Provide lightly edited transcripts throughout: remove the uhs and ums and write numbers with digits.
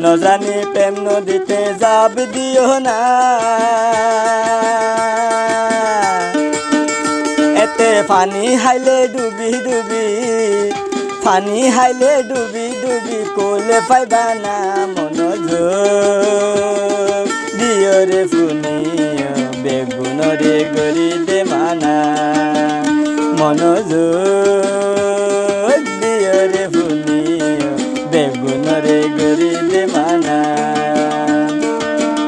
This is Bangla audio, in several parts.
জানি প্রেম নদীতে যাব দিও না, এতে পানি হাইলে ডুবি ডুবি, পানি হাইলে ডুবি ডুবি কোলে পাইবা না মনোযোগ দিও রে ফুনিও বেগুন রে গরি দে মানা মনোযোগ দিও রে ফুনিও বেগুন রে গরি দে মানা।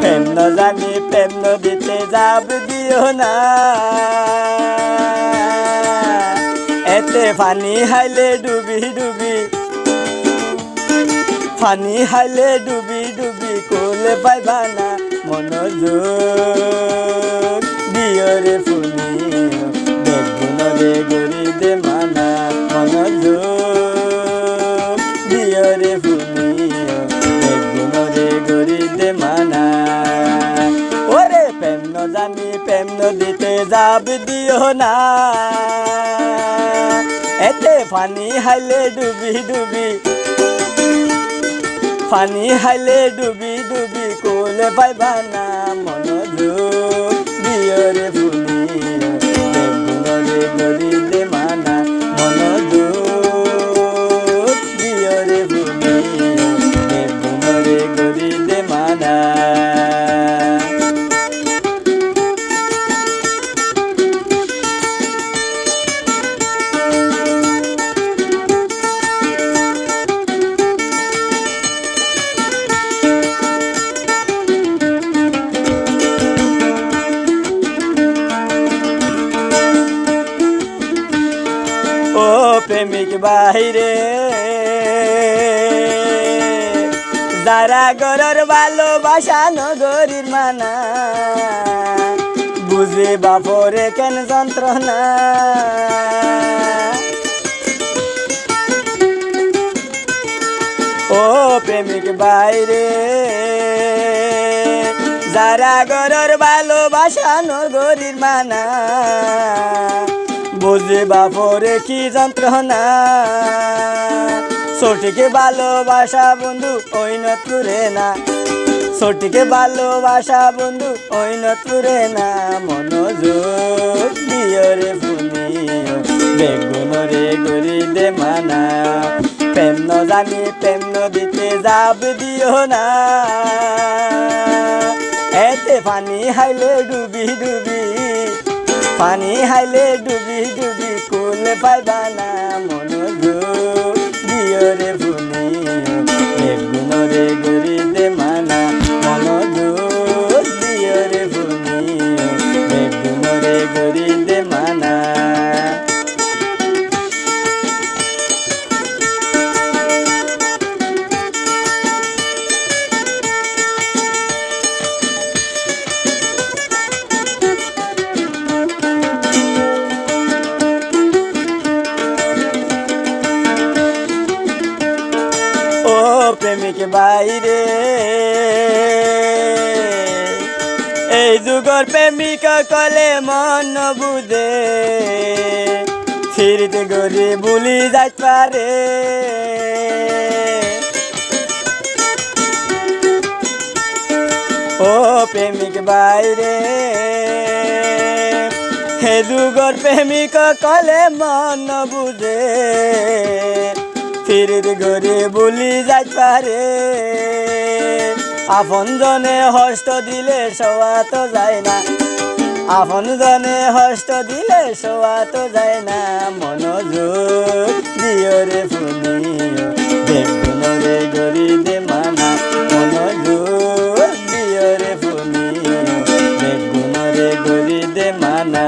প্রেম জানি প্রেম নদীতে যাব দিও না, এতে পানি হাইলে ডুবি ডুবি, পানি হাইলে ডুবি ডুবি কোলে পাইবা না মনোযোগ দিও রে ফুনিও বেগুন রে গরি দে মানা মনোযোগ দিও রে ফুনিও বেগুন রে গরি দে মানা। ওরে প্রেম জানি প্রেম নদীতে যাব দিও না, এতে পানি হাইলে ডুবি ডুবি, পানি হাইলে ডুবি ডুবি কোলে পাইবা না মনোযোগ দিও রে ফুনিও বেগুন রে গরি দে মানা মনোযোগ দিও রে ফুনিও বেগুন রে গরি দে মানা। ও প্রেমিক বাহিরে যারা গরর ভালোবাসা নগরীর মানা, বুঝে বাপরে কেন যন্ত্রণা। ও প্রেমিক বাইরে যারা গরর ভালোবাসা নগরীর মানা, বুঝে বাপরে কি যন্ত্রণা। ছোটকে ভালোবাসা বন্ধু ওই নতুরে না, ছোটকে ভালোবাসা বন্ধু ওই নতুরে না মনোযোগ দিও রে ফুনিও বেগুন রে গরি দে মানা। প্রেম জানি প্রেম নদীতে যাব দিও না, এতে পানি হাইলে ডুবি ডুবি, পানি হাইলে ডুবি ডুবি কোলে পাইবা না মনোযোগ দিও রে ফুনিও বেগুন রে গরি দে মানা মনোযোগ দিও রে ফুনিও বেগুন রে গরি দে মানা। প্রেমিক বাইরে এই যুগর প্রেমিক কলে মন বুঝে, ফিরতে গরি বুলি যাইতে পারে। ও প্রেমিক বাইরে হে যুগর প্রেমিক কলে মন বুঝে, ফিরির ঘরে বলি যাইতে পারে। আপন জনে হস্ত দিলে শোয়া তো যায় না, আপন জনে হস্ত দিলে শোয়া তো যায় না মনোযোগ দিও রে ফুনিও বেগুন রে গরি দে মানা মনোযোগ দিও রে ফুনিও বেগুন রে গরি দে মানা।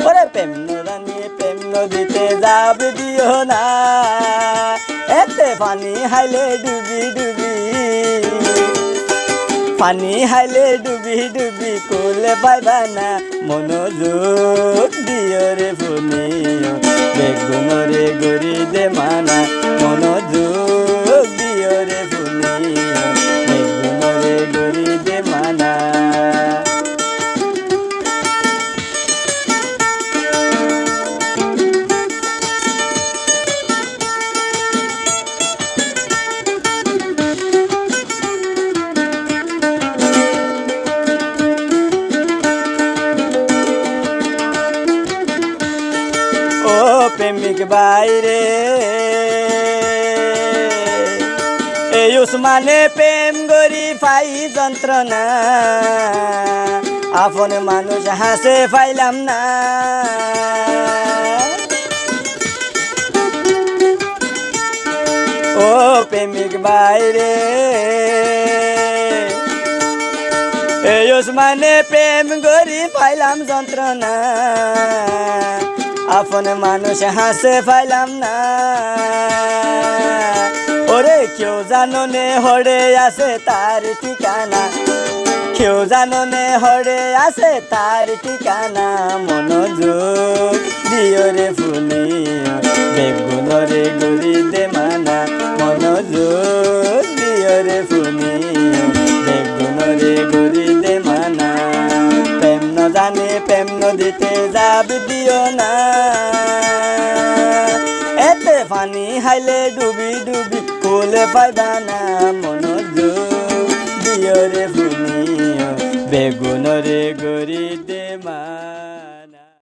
ওরে প্রেম জানি প্রেম নদীতে যাব দিও না, এতে পানি হাইলে ডুবি ডুবি, পানি হাইলে ডুবি ডুবি কোলে পাইবা না মনোযোগ দিও রে ফুনিও বেগুন রে গরি দে মানা মনোযোগ দিও রে ফুনিও বেগুন রে গরি দে মানা। বাইরে এই উসমানে প্রেম গরি পাই যন্ত্রণা আপন মানুষ হাসে পাইলাম না ও প্রেমিক বাইরে এই উসমানে প্রেম গরি পাইলাম যন্ত্রণা আপন মানুষ হাসে পাইলাম না ওরে কেউ জাননে হরে আছে তার ঠিকানা কেউ জাননে হরে আছে তার ঠিকানা মনোযোগ দিও রে ফুলিও বেগুনরে গরি দে মানা মনোযোগ দিও রে ফুলিও বেগুনরে গরি দে মানা প্রেম ন জানে প্রেম নদীতে যাব দিও না এতে পানি হাইলে ডুবি ডুবি ফুলে পাইবা না মনোযোগ দিও রে ফুলিও বেগুনরে গরি